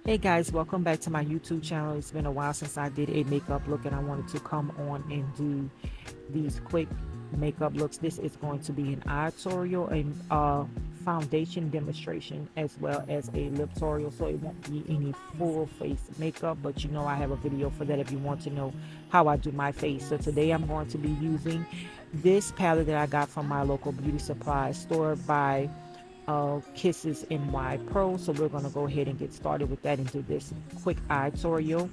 Hey guys, welcome back to my YouTube channel. It's been a while since I did a makeup look and I wanted to come on and do these quick makeup looks. This is going to be an eye tutorial, a foundation demonstration, as well as a lip tutorial. So it won't be any full face makeup, but you know I have a video for that if you want to know how I do my face. So today I'm going to be using this palette that I got from my local beauty supply store by Kisses NY Pro. So we're going to go ahead and get started with that and do this quick eye tutorial.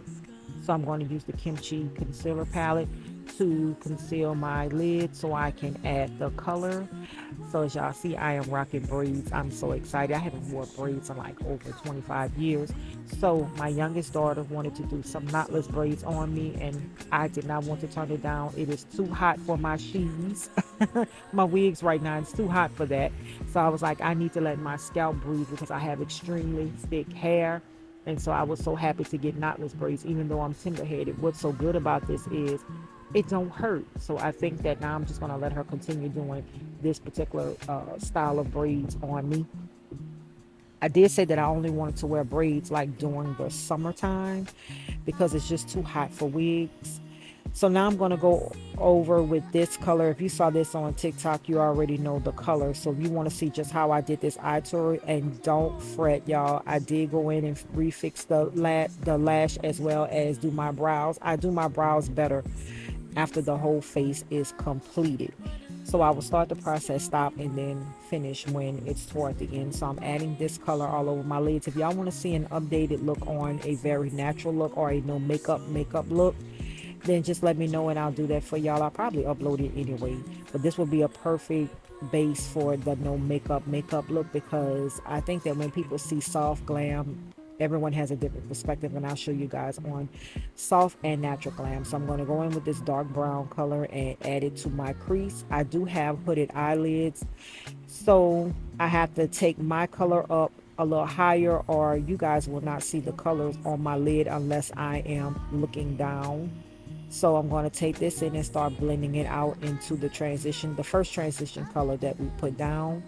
So I'm going to use the Kimchi concealer palette to conceal my lid so I can add the color. So as y'all see, I am rocking braids. I'm so excited. I haven't worn braids in like over 25 years. So my youngest daughter wanted to do some knotless braids on me and I did not want to turn it down. It is too hot for my sheaths. My wigs right now, it's too hot for that. So I was like, I need to let my scalp breathe because I have extremely thick hair. And so I was so happy to get knotless braids, even though I'm tender-headed. What's so good about this is it don't hurt. So I think that now I'm just going to let her continue doing this particular style of braids on me. I did say that I only wanted to wear braids like during the summertime because it's just too hot for wigs. So now I'm going to go over with this color. If you saw this on TikTok, you already know the color. So if you want to see just how I did this eye tour, and don't fret, y'all, I did go in and refix the lash as well as do my brows. I do my brows better after the whole face is completed. So I will start the process, stop, and then finish when it's toward the end. So I'm adding this color all over my lids. If y'all want to see an updated look on a very natural look or a no makeup look, then just let me know and I'll do that for y'all. I'll probably upload it anyway. But this will be a perfect base for the no makeup look because I think that when people see soft glam, everyone has a different perspective, and I'll show you guys on soft and natural glam. So I'm going to go in with this dark brown color and add it to my crease. I do have hooded eyelids, so I have to take my color up a little higher or you guys will not see the colors on my lid unless I am looking down. So I'm going to take this in and start blending it out into the first transition color that we put down.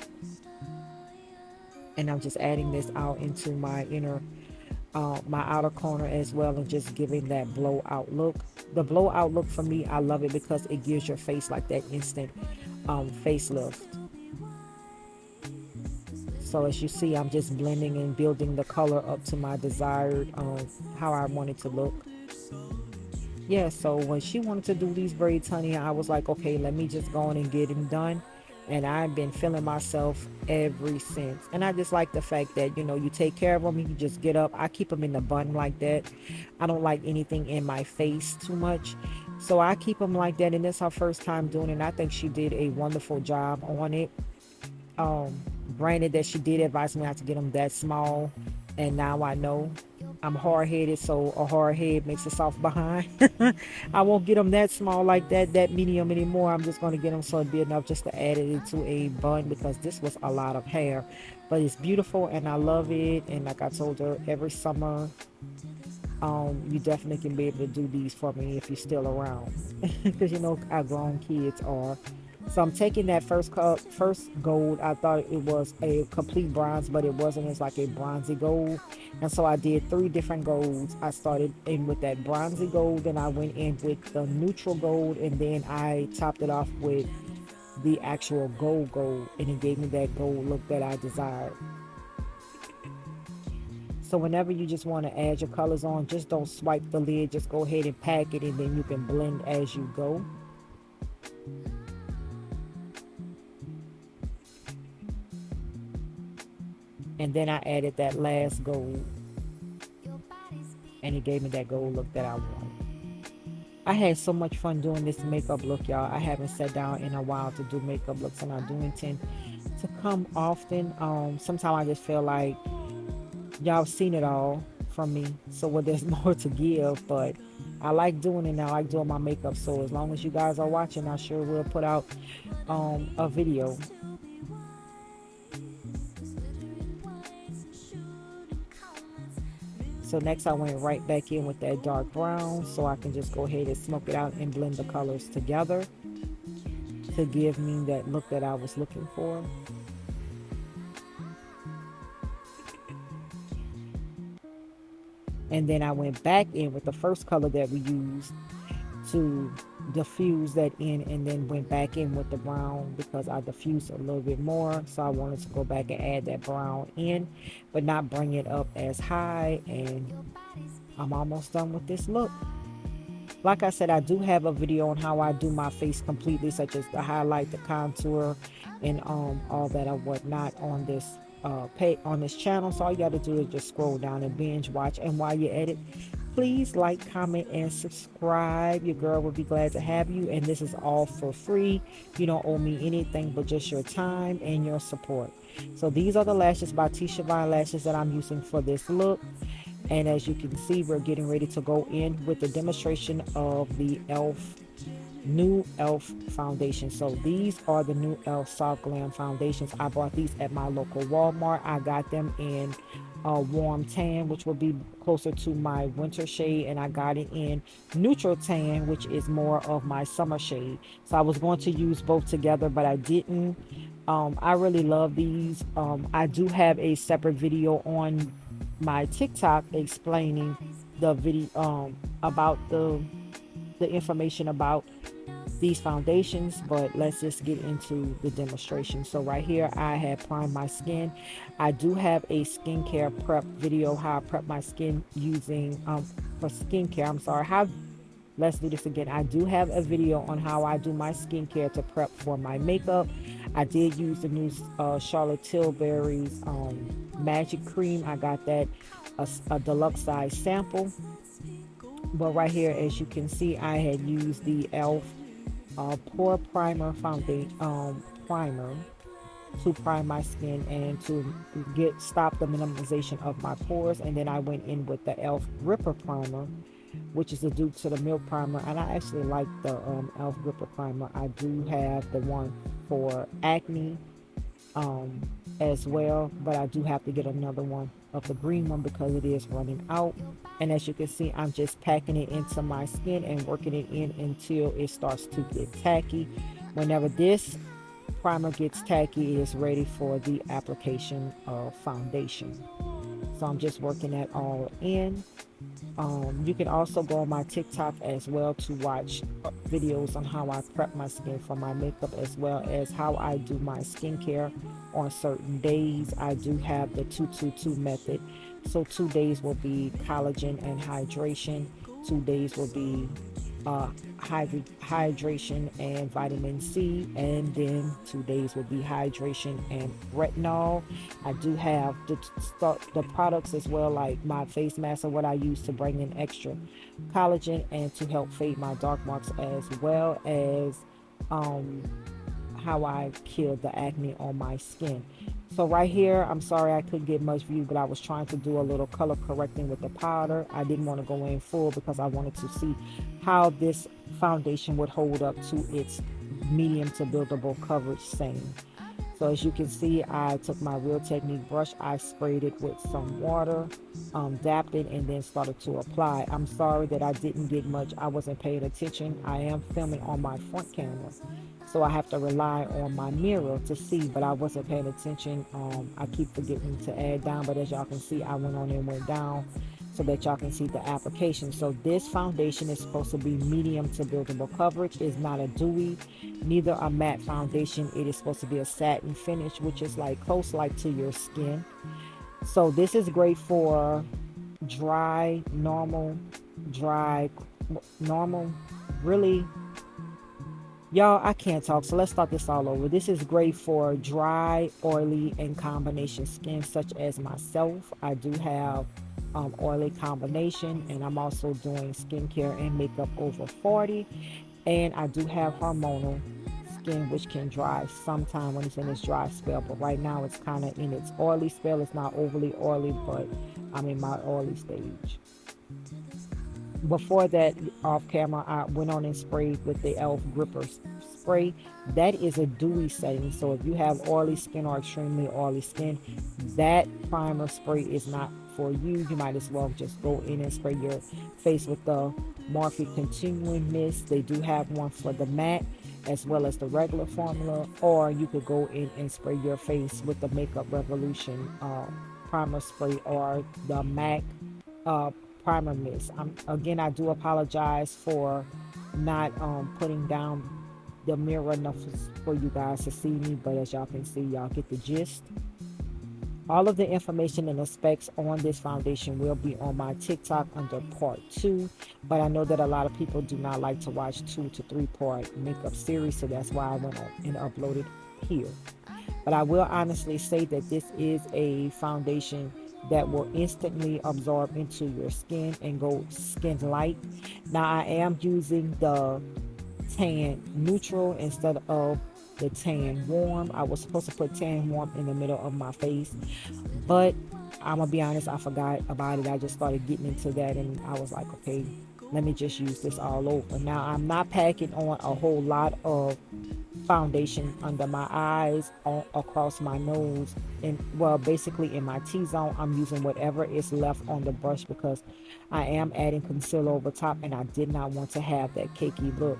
And I'm just adding this out into my outer corner as well, and just giving that blowout look. The blowout look for me, I love it because it gives your face like that instant facelift. So as you see, I'm just blending and building the color up to my desired how I want it to look. Yeah, so when she wanted to do these braids, honey, I was like, okay, let me just go on and get them done. And I've been feeling myself ever since. And I just like the fact that, you know, you take care of them, you just get up. I keep them in the bun like that. I don't like anything in my face too much. So I keep them like that. And this is her first time doing it. And I think she did a wonderful job on it. Granted that she did advise me not to get them that small. And now I know I'm hard-headed, so a hard head makes a soft behind. I won't get them that small like that medium anymore. I'm just going to get them so it'd be enough just to add it into a bun because this was a lot of hair. But it's beautiful and I love it. And like I told her, every summer, you definitely can be able to do these for me if you're still around. Because you know how grown kids are. So I'm taking that first gold. I thought it was a complete bronze, but it wasn't. It's like a bronzy gold. And so I did three different golds. I started in with that bronzy gold, then I went in with the neutral gold, and then I topped it off with the actual gold, and it gave me that gold look that I desired. So whenever you just want to add your colors on, just don't swipe the lid. Just go ahead and pack it, and then you can blend as you go. And then I added that last gold, and it gave me that gold look that I wanted. I had so much fun doing this makeup look, y'all. I haven't sat down in a while to do makeup looks, and I do intend to come often. Sometimes I just feel like y'all seen it all from me, so well, there's more to give. But I like doing it now. I like doing my makeup, so as long as you guys are watching, I sure will put out a video. So next I went right back in with that dark brown so I can just go ahead and smoke it out and blend the colors together to give me that look that I was looking for. And then I went back in with the first color that we used to diffuse that in, and then went back in with the brown because I diffused a little bit more. So I wanted to go back and add that brown in, but not bring it up as high. And I'm almost done with this look. Like I said, I do have a video on how I do my face completely, such as the highlight, the contour, and all that or whatnot on this on this channel. So all you got to do is just scroll down and binge watch. And while you're at it, please like, comment, and subscribe. Your girl will be glad to have you. And this is all for free. You don't owe me anything but just your time and your support. So these are the lashes by Tshovon Lashes that I'm using for this look. And as you can see, we're getting ready to go in with the demonstration of the new Elf foundation. So these are the new Elf Soft Glam foundations. I bought these at my local Walmart. I got them in a warm tan, which will be closer to my winter shade, and I got it in neutral tan, which is more of my summer shade. So I was going to use both together, but I didn't. I really love these. I do have a separate video on my TikTok explaining the video about the information about these foundations, but let's just get into the demonstration. So right here I have primed my skin. I do have a skincare prep video, how I prep my skin using for skincare, I'm sorry, how let's do this again. I do have a video on how I do my skincare to prep for my makeup. I did use the new Charlotte Tilbury's magic cream. I got that a deluxe size sample. But right here, as you can see, I had used the Elf pore primer foundation primer to prime my skin and to stop the minimization of my pores. And then I went in with the Elf Gripper primer, which is a dupe to the milk primer. And I actually like the Elf Gripper primer. I do have the one for acne as well, but I do have to get another one of the green one because it is running out. And as you can see, I'm just packing it into my skin and working it in until it starts to get tacky. Whenever this primer gets tacky, it is ready for the application of foundation. So I'm just working that all in. You can also go on my TikTok as well to watch videos on how I prep my skin for my makeup, as well as how I do my skincare on certain days. I do have the 222 method. So 2 days will be collagen and hydration. 2 days will be hydration and vitamin C, and then 2 days will be hydration and retinol. I do have the products as well, like my face mask or what I use to bring in extra collagen and to help fade my dark marks, as well as how I killed the acne on my skin. So right here, I'm sorry I couldn't get much view, but I was trying to do a little color correcting with the powder. I didn't want to go in full because I wanted to see how this foundation would hold up to its medium to buildable coverage saying. So as you can see, I took my Real Technique brush, I sprayed it with some water, dapped it, and then started to apply. I'm sorry that I didn't get much. I wasn't paying attention. I am filming on my front camera, so I have to rely on my mirror to see, but I wasn't paying attention. I keep forgetting to add down, but as y'all can see, I went on and went down so that y'all can see the application. So this foundation is supposed to be medium to buildable coverage. It's not a dewy, neither a matte foundation. It is supposed to be a satin finish, which is like close like to your skin. So this is great for dry, normal, really. Y'all, I can't talk, so let's start this all over. This is great for dry, oily, and combination skin, such as myself. I do have oily combination, and I'm also doing skincare and makeup over 40. And I do have hormonal skin, which can dry sometime when it's in its dry spell. But right now, it's kind of in its oily spell. It's not overly oily, but I'm in my oily stage. Before that, off camera, I went on and sprayed with the Elf Gripper spray. That is a dewy setting, so if you have oily skin or extremely oily skin, that primer spray is not for you. You might as well just go in and spray your face with the Morphe Continuing Mist. They do have one for the matte as well as the regular formula, or you could go in and spray your face with the Makeup Revolution primer spray, or the MAC primer mist. Again, I do apologize for not putting down the mirror enough for you guys to see me, but as y'all can see, y'all get the gist. All of the information and the specs on this foundation will be on my TikTok under part 2, but I know that a lot of people do not like to watch 2 to 3 part makeup series, so that's why I went on and uploaded here. But I will honestly say that this is a foundation that will instantly absorb into your skin and go skin light. Now I am using the tan neutral instead of the tan warm. I was supposed to put tan warm in the middle of my face, but I'm gonna be honest, I forgot about it. I just started getting into that and I was like, okay, let me just use this all over. Now I'm not packing on a whole lot of foundation under my eyes, across my nose, and well, basically in my T-zone. I'm using whatever is left on the brush because I am adding concealer over top and I did not want to have that cakey look.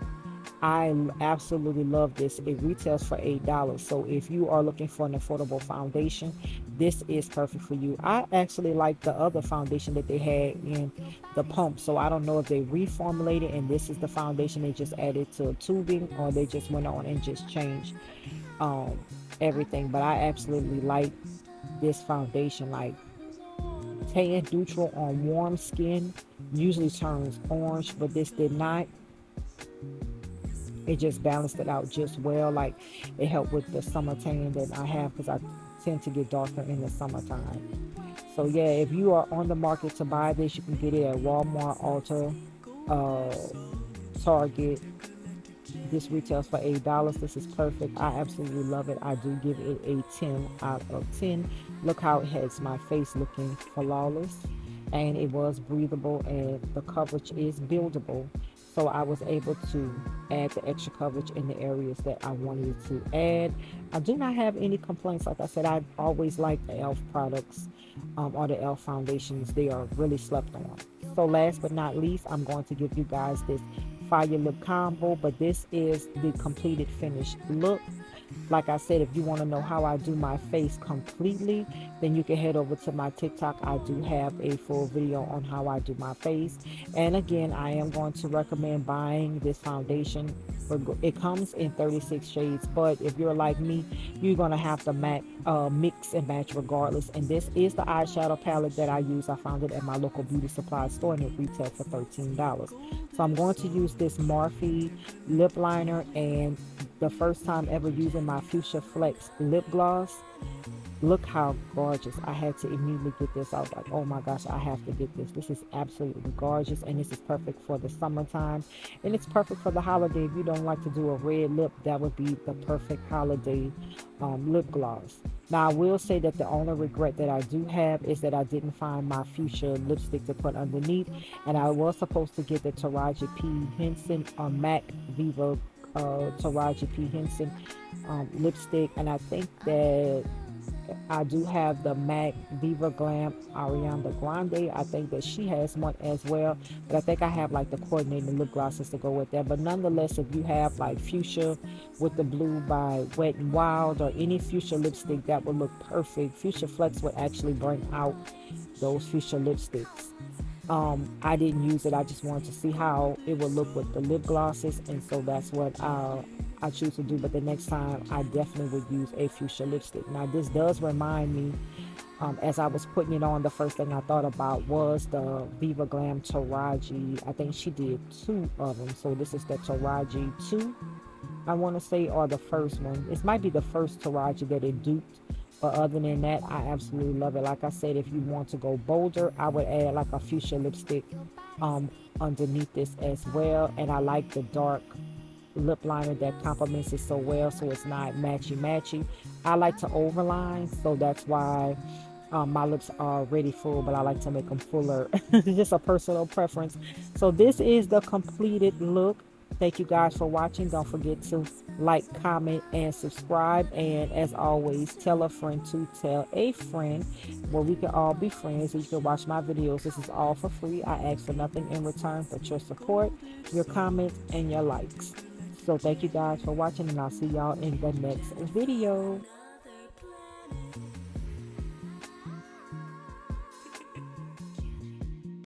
I absolutely love this. It retails for $8. So if you are looking for an affordable foundation, this is perfect for you. I actually like the other foundation that they had in the pump. So I don't know if they reformulated and this is the foundation they just added to tubing, or they just went on and just changed um, everything. But I absolutely like this foundation. Like, tan neutral on warm skin usually turns orange, but this did not. It just balanced it out just well. Like, it helped with the summer tan that I have because I tend to get darker in the summertime. So yeah, if you are on the market to buy this, you can get it at Walmart, Ulta, uh, Target. This retails for $8. This is perfect. I absolutely love it. I do give it a 10 out of 10. Look how it has my face looking flawless. And it was breathable and the coverage is buildable. So I was able to add the extra coverage in the areas that I wanted to add. I do not have any complaints. Like I said, I always like the Elf products, or the Elf foundations. They are really slept on. So last but not least, I'm going to give you guys this fire lip combo, but this is the completed finished look. Like I said, if you want to know how I do my face completely, then you can head over to my TikTok. I do have a full video on how I do my face. And again, I am going to recommend buying this foundation. It comes in 36 shades, but if you're like me, you're going to have to mix and match regardless. And this is the eyeshadow palette that I use. I found it at my local beauty supply store and it retailed for $13. So I'm going to use this Morphe lip liner, and the first time ever using my Fuchsia Flex lip gloss. Look how gorgeous. I had to immediately get this. I was like, oh my gosh, I have to get this. This is absolutely gorgeous, and this is perfect for the summertime, and it's perfect for the holiday. If you don't like to do a red lip, that would be the perfect holiday lip gloss. Now I will say that the only regret that I do have is that I didn't find my fuchsia lipstick to put underneath, and I was supposed to get the Taraji P. Henson MAC Viva Taraji P. Henson lipstick, and I think that I do have the MAC Viva Glam Ariana Grande. I think that she has one as well, but I think I have like the coordinating lip glosses to go with that. But nonetheless, if you have like fuchsia with the blue by Wet n Wild or any fuchsia lipstick, that would look perfect. Fuchsia Flex would actually bring out those fuchsia lipsticks. I didn't use it. I just wanted to see how it would look with the lip glosses, and so that's what I choose to do. But the next time, I definitely would use a fuchsia lipstick. Now, this does remind me, as I was putting it on, the first thing I thought about was the Viva Glam Taraji. I think she did 2 of them. So this is the Taraji 2, I want to say, or the first one. It might be the first Taraji that it duped. But other than that, I absolutely love it. Like I said, if you want to go bolder, I would add like a fuchsia lipstick underneath this as well. And I like the dark lip liner that complements it so well, so it's not matchy. I like to overline, so that's why my lips are already full, but I like to make them fuller. Just a personal preference. So this is the completed look. Thank you guys for watching. Don't forget to like, comment, and subscribe. And as always, tell a friend to tell a friend, where we can all be friends. You can watch my videos. This is all for free. I ask for nothing in return but your support, your comments, and your likes. So thank you guys for watching, and I'll see y'all in the next video.